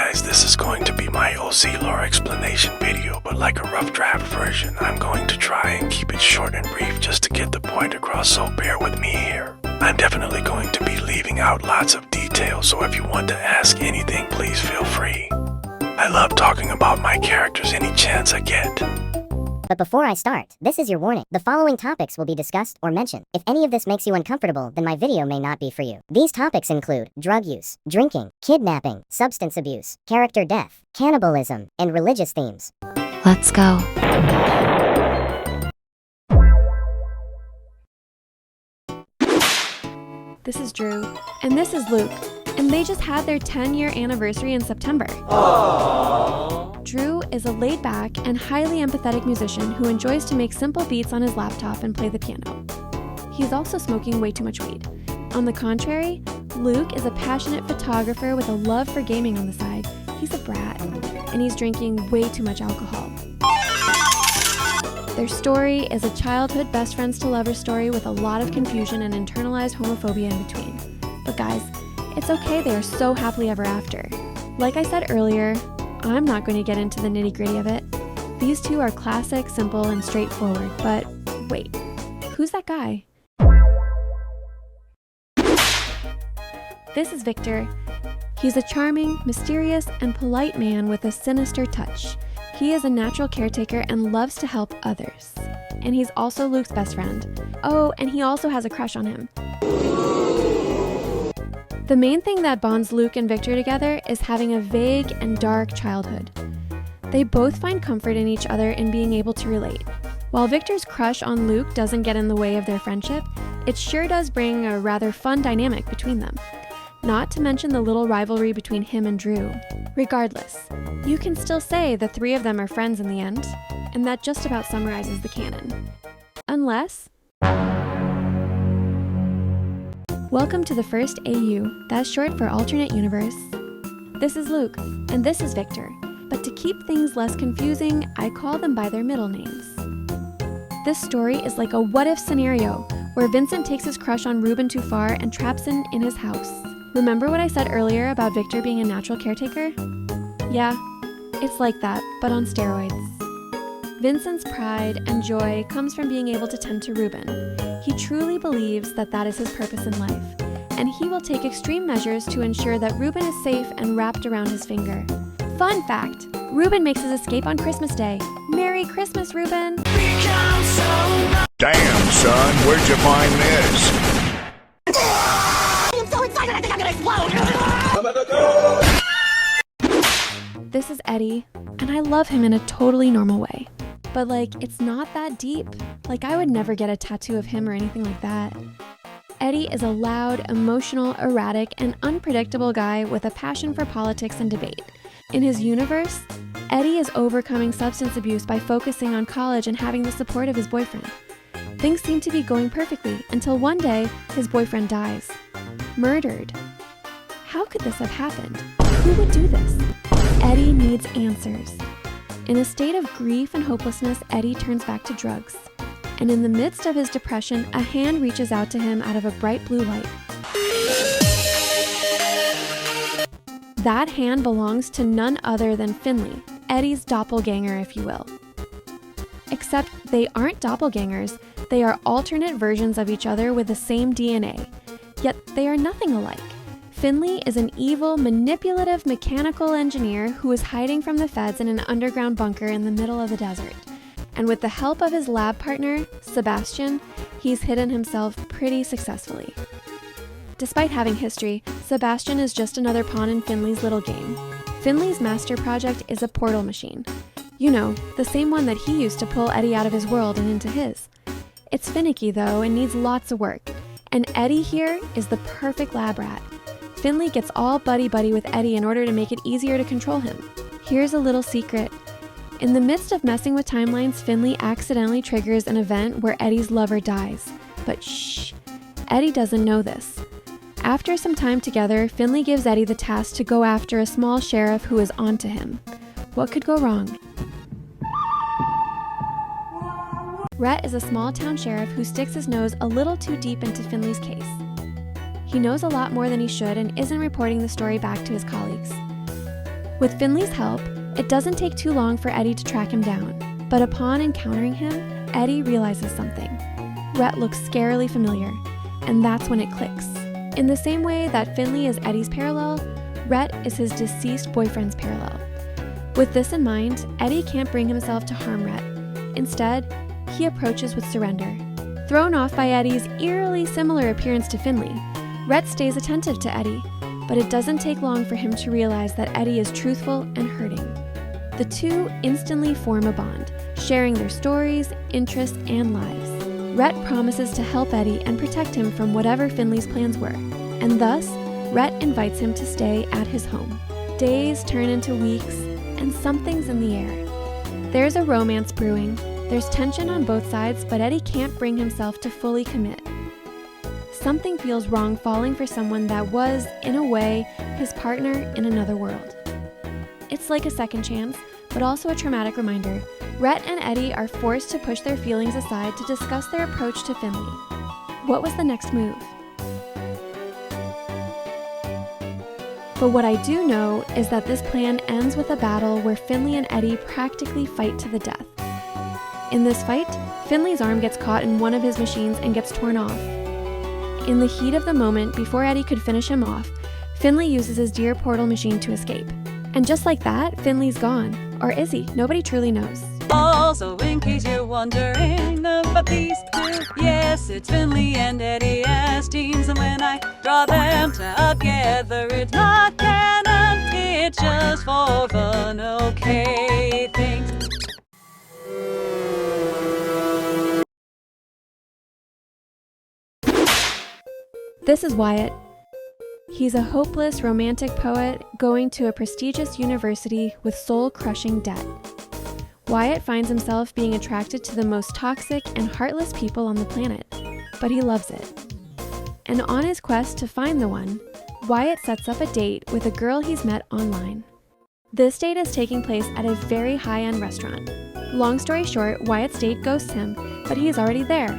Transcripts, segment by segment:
guys, this is going to be my OC lore explanation video, but like a rough draft version. I'm going to try and keep it short and brief just to get the point across, so bear with me here. I'm definitely going to be leaving out lots of details, so if you want to ask anything, please feel free. I love talking about my characters any chance I get. But before I start, this is your warning. The following topics will be discussed or mentioned. If any of this makes you uncomfortable, then my video may not be for you. These topics include drug use, drinking, kidnapping, substance abuse, character death, cannibalism, and religious themes. Let's go. This is Drew, and this is Luke, and they just had their 10-year anniversary in September. Aww. Drew is a laid-back and highly empathetic musician who enjoys to make simple beats on his laptop and play the piano. He's also smoking way too much weed. On the contrary, Luke is a passionate photographer with a love for gaming on the side. He's a brat, and he's drinking way too much alcohol. Their story is a childhood best friends to lovers story with a lot of confusion and internalized homophobia in between. But guys, it's okay, they are so happily ever after. Like I said earlier, I'm not going to get into the nitty-gritty of it. These two are classic, simple, and straightforward, but wait, who's that guy? This is Victor. He's a charming, mysterious, and polite man with a sinister touch. He is a natural caretaker and loves to help others. And he's also Luke's best friend. Oh, and he also has a crush on him. The main thing that bonds Luke and Victor together is having a vague and dark childhood. They both find comfort in each other in being able to relate. While Victor's crush on Luke doesn't get in the way of their friendship, it sure does bring a rather fun dynamic between them. Not to mention the little rivalry between him and Drew. Regardless, you can still say the three of them are friends in the end, and that just about summarizes the canon. Unless... Welcome to the first AU, that's short for alternate universe. This is Luke, and this is Victor, but to keep things less confusing, I call them by their middle names. This story is like a what-if scenario, where Vincent takes his crush on Reuben too far and traps him in his house. Remember what I said earlier about Victor being a natural caretaker? Yeah, it's like that, but on steroids. Vincent's pride and joy comes from being able to tend to Reuben. He truly believes that that is his purpose in life, and he will take extreme measures to ensure that Reuben is safe and wrapped around his finger. Fun fact, Reuben makes his escape on Christmas Day. Merry Christmas, Reuben! Damn, son, where'd you find this? I am so excited, I think I'm gonna explode! This is Eddie, and I love him in a totally normal way. But it's not that deep. I would never get a tattoo of him or anything like that. Eddie is a loud, emotional, erratic, and unpredictable guy with a passion for politics and debate. In his universe, Eddie is overcoming substance abuse by focusing on college and having the support of his boyfriend. Things seem to be going perfectly until one day, his boyfriend dies. Murdered. How could this have happened? Who would do this? Eddie needs answers. In a state of grief and hopelessness, Eddie turns back to drugs. And in the midst of his depression, a hand reaches out to him out of a bright blue light. That hand belongs to none other than Finley, Eddie's doppelganger, if you will. Except they aren't doppelgangers, they are alternate versions of each other with the same DNA. Yet they are nothing alike. Finley is an evil, manipulative mechanical engineer who is hiding from the feds in an underground bunker in the middle of the desert. And with the help of his lab partner, Sebastian, he's hidden himself pretty successfully. Despite having history, Sebastian is just another pawn in Finley's little game. Finley's master project is a portal machine. You know, the same one that he used to pull Eddie out of his world and into his. It's finicky though and needs lots of work. And Eddie here is the perfect lab rat. Finley gets all buddy-buddy with Eddie in order to make it easier to control him. Here's a little secret. In the midst of messing with timelines, Finley accidentally triggers an event where Eddie's lover dies. But shh, Eddie doesn't know this. After some time together, Finley gives Eddie the task to go after a small sheriff who is onto him. What could go wrong? Rhett is a small-town sheriff who sticks his nose a little too deep into Finley's case. He knows a lot more than he should and isn't reporting the story back to his colleagues. With Finley's help, it doesn't take too long for Eddie to track him down, but upon encountering him, Eddie realizes something. Rhett looks scarily familiar, and that's when it clicks. In the same way that Finley is Eddie's parallel, Rhett is his deceased boyfriend's parallel. With this in mind, Eddie can't bring himself to harm Rhett. Instead, he approaches with surrender. Thrown off by Eddie's eerily similar appearance to Finley, Rhett stays attentive to Eddie, but it doesn't take long for him to realize that Eddie is truthful and hurting. The two instantly form a bond, sharing their stories, interests, and lives. Rhett promises to help Eddie and protect him from whatever Finley's plans were, and thus, Rhett invites him to stay at his home. Days turn into weeks, and something's in the air. There's a romance brewing, there's tension on both sides, but Eddie can't bring himself to fully commit. Something feels wrong falling for someone that was, in a way, his partner in another world. It's like a second chance, but also a traumatic reminder. Rhett and Eddie are forced to push their feelings aside to discuss their approach to Finley. What was the next move? But what I do know is that this plan ends with a battle where Finley and Eddie practically fight to the death. In this fight, Finley's arm gets caught in one of his machines and gets torn off. In the heat of the moment, before Eddie could finish him off, Finley uses his dear portal machine to escape. And just like that, Finley's gone. Or is he? Nobody truly knows. Also, in case you're wondering about these two, yes, it's Finley and Eddie as teams. And when I draw them together, it's not canon, it's just for fun, okay, thanks. This is Wyatt. He's a hopeless romantic poet going to a prestigious university with soul-crushing debt. Wyatt finds himself being attracted to the most toxic and heartless people on the planet, but he loves it. And on his quest to find the one, Wyatt sets up a date with a girl he's met online. This date is taking place at a very high-end restaurant. Long story short, Wyatt's date ghosts him, but he's already there.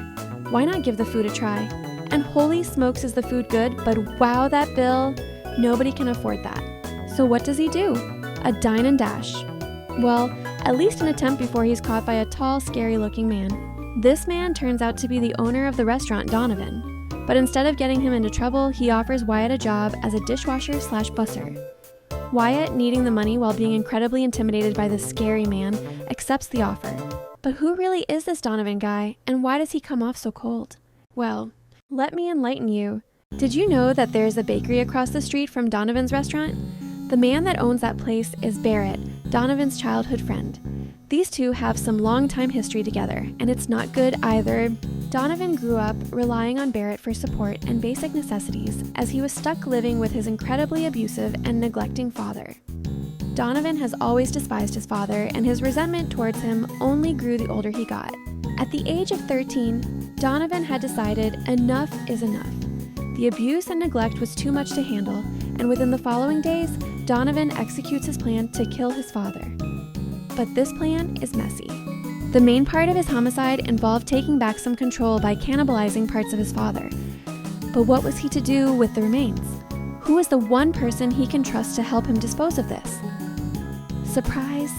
Why not give the food a try? And holy smokes, is the food good, but wow, that bill, nobody can afford that. So what does he do? A dine and dash. Well, at least an attempt before he's caught by a tall, scary-looking man. This man turns out to be the owner of the restaurant, Donovan. But instead of getting him into trouble, he offers Wyatt a job as a dishwasher/busser. Wyatt, needing the money while being incredibly intimidated by this scary man, accepts the offer. But who really is this Donovan guy, and why does he come off so cold? Well, let me enlighten you. Did you know that there's a bakery across the street from Donovan's restaurant? The man that owns that place is Barrett, Donovan's childhood friend. These two have some long-time history together, and it's not good either. Donovan grew up relying on Barrett for support and basic necessities as he was stuck living with his incredibly abusive and neglecting father. Donovan has always despised his father, and his resentment towards him only grew the older he got. At the age of 13, Donovan had decided enough is enough. The abuse and neglect was too much to handle, and within the following days, Donovan executes his plan to kill his father. But this plan is messy. The main part of his homicide involved taking back some control by cannibalizing parts of his father. But what was he to do with the remains? Who is the one person he can trust to help him dispose of this? Surprise!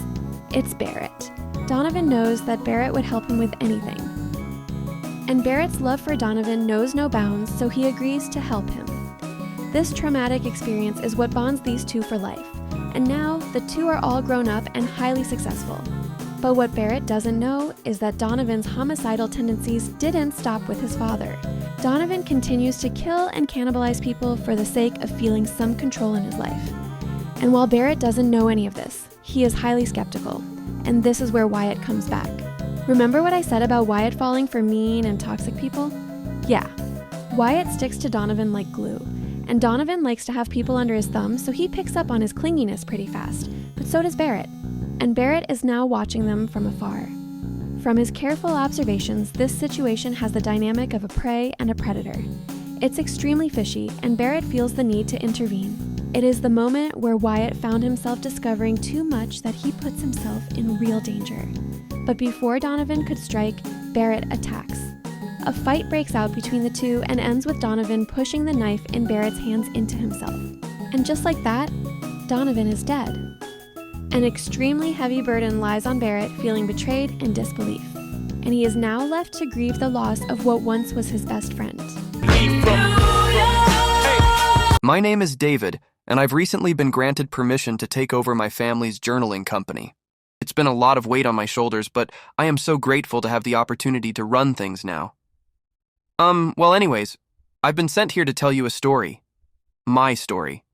It's Barrett. Donovan knows that Barrett would help him with anything. And Barrett's love for Donovan knows no bounds, so he agrees to help him. This traumatic experience is what bonds these two for life, and now the two are all grown up and highly successful. But what Barrett doesn't know is that Donovan's homicidal tendencies didn't stop with his father. Donovan continues to kill and cannibalize people for the sake of feeling some control in his life. And while Barrett doesn't know any of this, he is highly skeptical, and this is where Wyatt comes back. Remember what I said about Wyatt falling for mean and toxic people? Yeah, Wyatt sticks to Donovan like glue, and Donovan likes to have people under his thumb, so he picks up on his clinginess pretty fast, but so does Barrett, and Barrett is now watching them from afar. From his careful observations, this situation has the dynamic of a prey and a predator. It's extremely fishy, and Barrett feels the need to intervene. It is the moment where Wyatt found himself discovering too much that he puts himself in real danger. But before Donovan could strike, Barrett attacks. A fight breaks out between the two and ends with Donovan pushing the knife in Barrett's hands into himself. And just like that, Donovan is dead. An extremely heavy burden lies on Barrett, feeling betrayed and disbelief. And he is now left to grieve the loss of what once was his best friend. My name is David, and I've recently been granted permission to take over my family's journaling company. It's been a lot of weight on my shoulders, but I am so grateful to have the opportunity to run things now. Well anyways, I've been sent here to tell you a story. My story.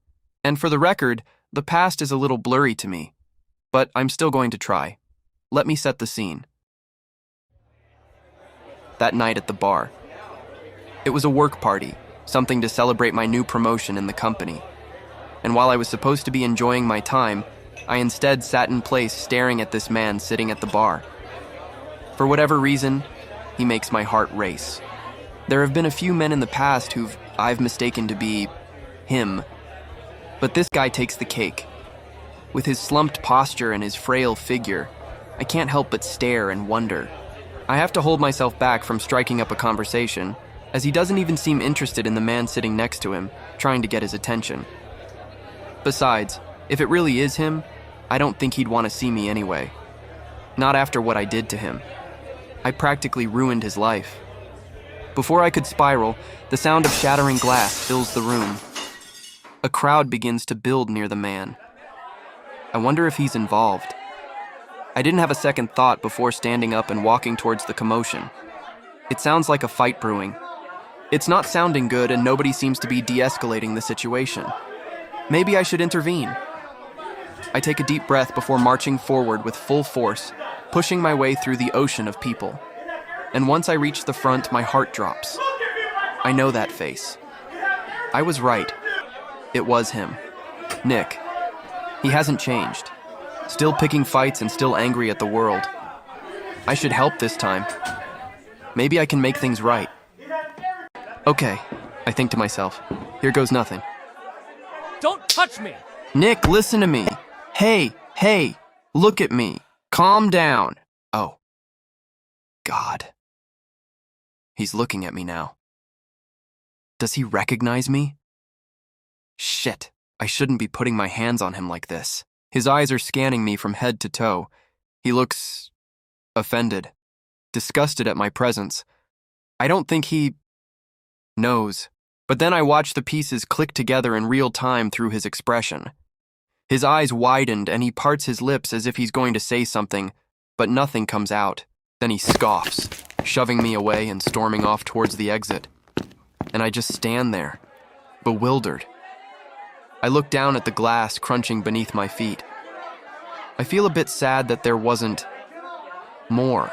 And for the record, the past is a little blurry to me, but I'm still going to try. Let me set the scene. That night at the bar. It was a work party, something to celebrate my new promotion in the company. And while I was supposed to be enjoying my time, I instead sat in place staring at this man sitting at the bar. For whatever reason, he makes my heart race. There have been a few men in the past who've I've mistaken to be him. But this guy takes the cake. With his slumped posture and his frail figure, I can't help but stare and wonder. I have to hold myself back from striking up a conversation, as he doesn't even seem interested in the man sitting next to him, trying to get his attention. Besides, if it really is him, I don't think he'd want to see me anyway. Not after what I did to him. I practically ruined his life. Before I could spiral, the sound of shattering glass fills the room. A crowd begins to build near the man. I wonder if he's involved. I didn't have a second thought before standing up and walking towards the commotion. It sounds like a fight brewing. It's not sounding good and nobody seems to be de-escalating the situation. Maybe I should intervene. I take a deep breath before marching forward with full force, pushing my way through the ocean of people. And once I reach the front, my heart drops. I know that face. I was right. It was him. Nick. He hasn't changed. Still picking fights and still angry at the world. I should help this time. Maybe I can make things right. Okay, I think to myself. Here goes nothing. Don't touch me! Nick, listen to me. Hey, look at me. Calm down. Oh. God. He's looking at me now. Does he recognize me? Shit, I shouldn't be putting my hands on him like this. His eyes are scanning me from head to toe. He looks offended, disgusted at my presence. I don't think he knows. But then I watch the pieces click together in real time through his expression. His eyes widened and he parts his lips as if he's going to say something, but nothing comes out. Then he scoffs, shoving me away and storming off towards the exit. And I just stand there, bewildered. I look down at the glass crunching beneath my feet. I feel a bit sad that there wasn't more.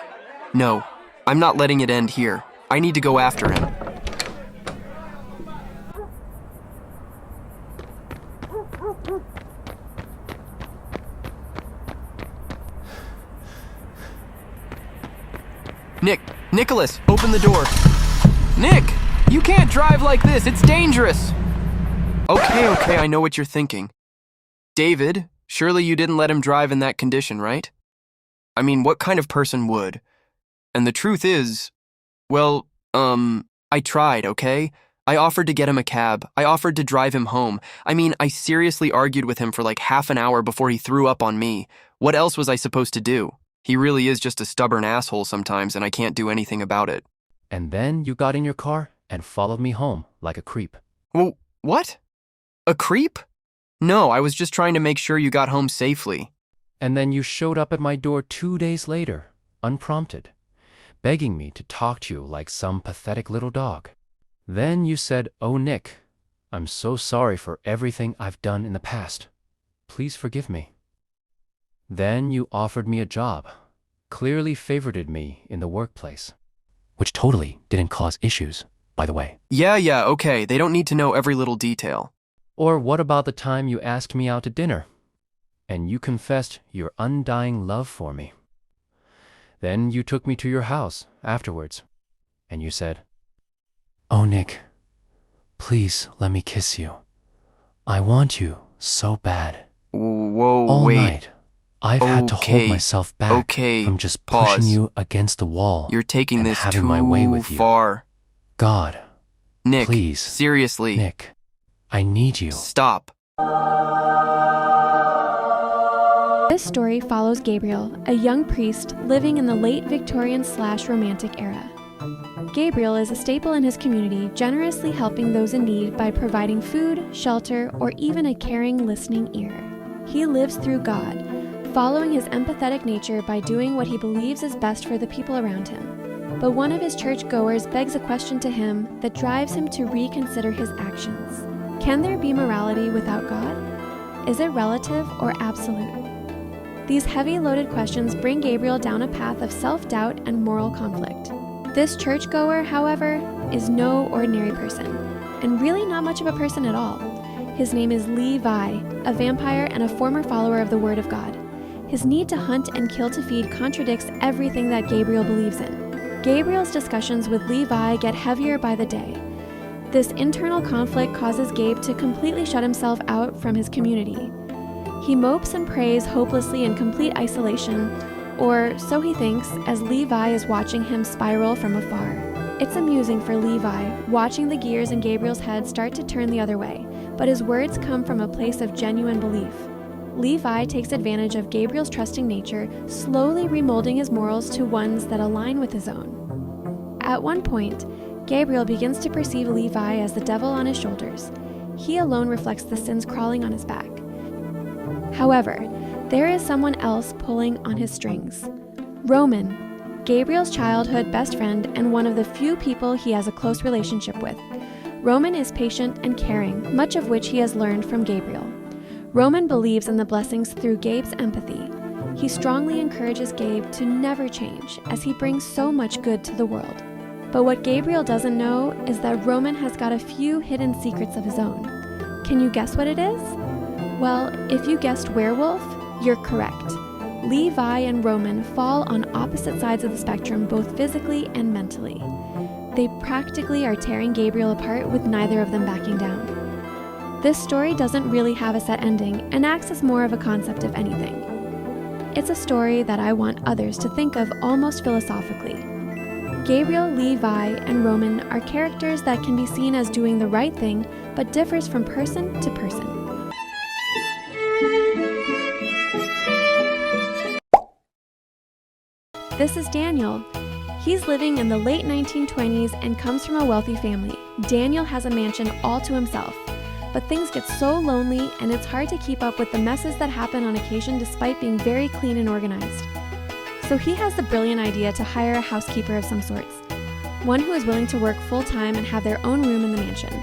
No, I'm not letting it end here. I need to go after him. Nicholas, open the door. Nick, you can't drive like this. It's dangerous. Okay, I know what you're thinking. David, surely you didn't let him drive in that condition, right? I mean, what kind of person would? And the truth is, well, I tried, okay? I offered to get him a cab. I offered to drive him home. I mean, I seriously argued with him for like half an hour before he threw up on me. What else was I supposed to do? He really is just a stubborn asshole sometimes, and I can't do anything about it. And then you got in your car and followed me home like a creep. Well, what? A creep? No, I was just trying to make sure you got home safely. And then you showed up at my door 2 days later, unprompted, begging me to talk to you like some pathetic little dog. Then you said, "Oh, Nick, I'm so sorry for everything I've done in the past. Please forgive me." Then you offered me a job, clearly favorited me in the workplace, which totally didn't cause issues, by the way. Yeah, okay, they don't need to know every little detail. Or what about the time you asked me out to dinner, and you confessed your undying love for me? Then you took me to your house afterwards, and you said, "Oh, Nick, please let me kiss you. I want you so bad." Whoa, All wait. night, I've had to hold myself back from just pushing pause. you against the wall. You're taking and this having too my way with you. far. God, Nick, please, seriously. Nick, I need you. Stop. This story follows Gabriel, a young priest living in the late Victorian/Romantic era. Gabriel is a staple in his community, generously helping those in need by providing food, shelter, or even a caring, listening ear. He lives through God, following his empathetic nature by doing what he believes is best for the people around him. But one of his churchgoers begs a question to him that drives him to reconsider his actions. Can there be morality without God? Is it relative or absolute? These heavy loaded questions bring Gabriel down a path of self-doubt and moral conflict. This churchgoer, however, is no ordinary person, and really not much of a person at all. His name is Levi, a vampire and a former follower of the Word of God. His need to hunt and kill to feed contradicts everything that Gabriel believes in. Gabriel's discussions with Levi get heavier by the day. This internal conflict causes Gabe to completely shut himself out from his community. He mopes and prays hopelessly in complete isolation, or so he thinks, as Levi is watching him spiral from afar. It's amusing for Levi, watching the gears in Gabriel's head start to turn the other way, but his words come from a place of genuine belief. Levi takes advantage of Gabriel's trusting nature, slowly remolding his morals to ones that align with his own. At one point, Gabriel begins to perceive Levi as the devil on his shoulders. He alone reflects the sins crawling on his back. However, there is someone else pulling on his strings. Roman, Gabriel's childhood best friend and one of the few people he has a close relationship with. Roman is patient and caring, much of which he has learned from Gabriel. Roman believes in the blessings through Gabe's empathy. He strongly encourages Gabe to never change, as he brings so much good to the world. But what Gabriel doesn't know is that Roman has got a few hidden secrets of his own. Can you guess what it is? Well, if you guessed werewolf, you're correct. Levi and Roman fall on opposite sides of the spectrum, both physically and mentally. They practically are tearing Gabriel apart, with neither of them backing down. This story doesn't really have a set ending and acts as more of a concept, if anything. It's a story that I want others to think of almost philosophically. Gabriel, Levi, and Roman are characters that can be seen as doing the right thing, but differs from person to person. This is Daniel. He's living in the late 1920s and comes from a wealthy family. Daniel has a mansion all to himself, but things get so lonely and it's hard to keep up with the messes that happen on occasion despite being very clean and organized. So he has the brilliant idea to hire a housekeeper of some sorts, one who is willing to work full-time and have their own room in the mansion.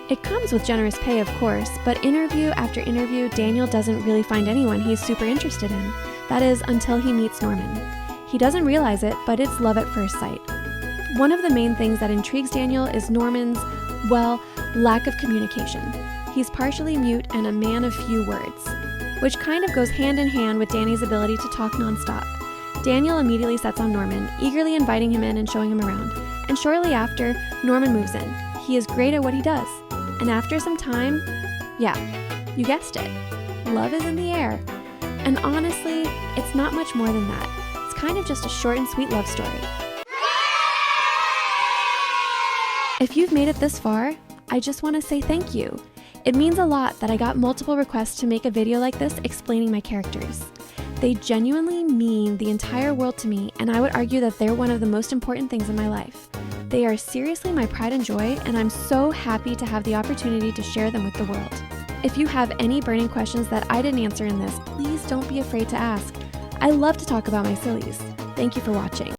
It comes with generous pay, of course, but interview after interview, Daniel doesn't really find anyone he's super interested in. That is, until he meets Norman. He doesn't realize it, but it's love at first sight. One of the main things that intrigues Daniel is Norman's, well, lack of communication. He's partially mute and a man of few words, which kind of goes hand in hand with Danny's ability to talk nonstop. Daniel immediately sets on Norman, eagerly inviting him in and showing him around. And shortly after, Norman moves in. He is great at what he does. And after some time, yeah, you guessed it, love is in the air. And honestly, it's not much more than that. It's kind of just a short and sweet love story. If you've made it this far, I just want to say thank you. It means a lot that I got multiple requests to make a video like this explaining my characters. They genuinely mean the entire world to me, and I would argue that they're one of the most important things in my life. They are seriously my pride and joy, and I'm so happy to have the opportunity to share them with the world. If you have any burning questions that I didn't answer in this, please don't be afraid to ask. I love to talk about my sillies. Thank you for watching.